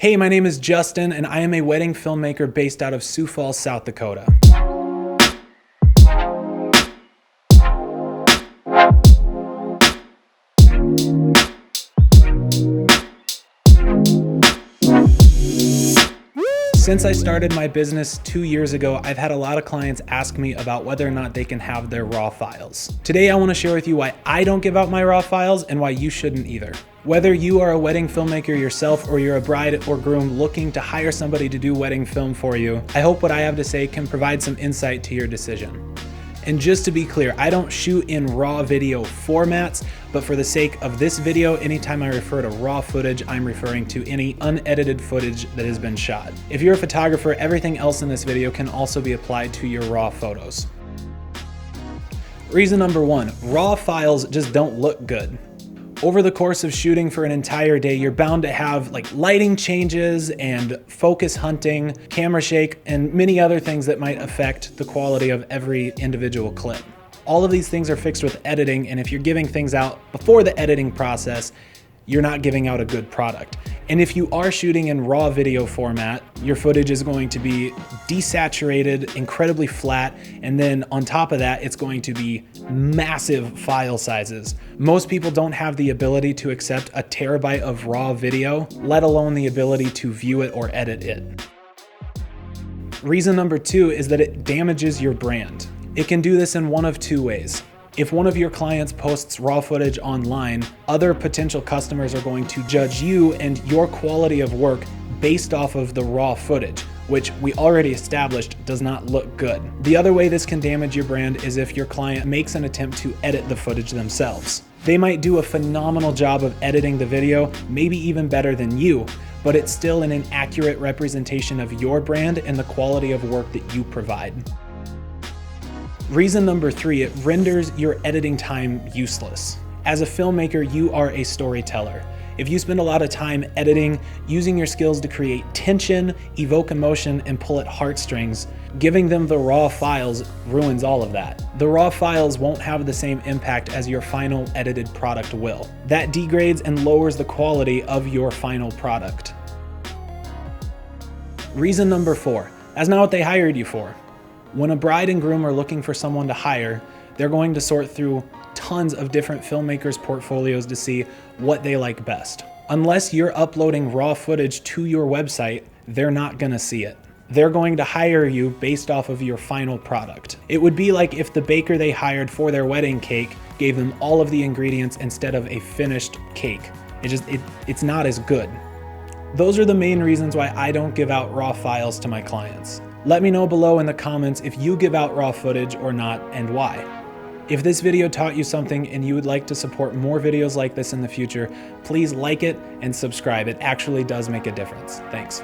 Hey, my name is Justin, and I am a wedding filmmaker based out of Sioux Falls, South Dakota. Since I started my business 2 years ago, I've had a lot of clients ask me about whether or not they can have their RAW files. Today, I want to share with you why I don't give out my RAW files and why you shouldn't either. Whether you are a wedding filmmaker yourself or you're a bride or groom looking to hire somebody to do wedding film for you, I hope what I have to say can provide some insight to your decision. And just to be clear, I don't shoot in RAW video formats, but for the sake of this video, anytime I refer to RAW footage, I'm referring to any unedited footage that has been shot. If you're a photographer, everything else in this video can also be applied to your RAW photos. Reason number one, RAW files just don't look good. Over the course of shooting for an entire day, you're bound to have lighting changes and focus hunting, camera shake, and many other things that might affect the quality of every individual clip. All of these things are fixed with editing, and if you're giving things out before the editing process, you're not giving out a good product. And if you are shooting in RAW video format, your footage is going to be desaturated, incredibly flat, and then on top of that, it's going to be massive file sizes. Most people don't have the ability to accept a terabyte of RAW video, let alone the ability to view it or edit it. Reason number two is that it damages your brand. It can do this in one of two ways. If one of your clients posts RAW footage online, other potential customers are going to judge you and your quality of work based off of the RAW footage, which we already established does not look good. The other way this can damage your brand is if your client makes an attempt to edit the footage themselves. They might do a phenomenal job of editing the video, maybe even better than you, but it's still an inaccurate representation of your brand and the quality of work that you provide. Reason number three, it renders your editing time useless. As a filmmaker, you are a storyteller. If you spend a lot of time editing, using your skills to create tension, evoke emotion, and pull at heartstrings, giving them the RAW files ruins all of that. The RAW files won't have the same impact as your final edited product will. That degrades and lowers the quality of your final product. Reason number four, that's not what they hired you for. When a bride and groom are looking for someone to hire, they're going to sort through tons of different filmmakers' portfolios to see what they like best. Unless you're uploading RAW footage to your website, they're not gonna see it. They're going to hire you based off of your final product. It would be like if the baker they hired for their wedding cake gave them all of the ingredients instead of a finished cake. It's not as good. Those are the main reasons why I don't give out RAW files to my clients. Let me know below in the comments if you give out RAW footage or not and why. If this video taught you something and you would like to support more videos like this in the future, please like it and subscribe. It actually does make a difference. Thanks.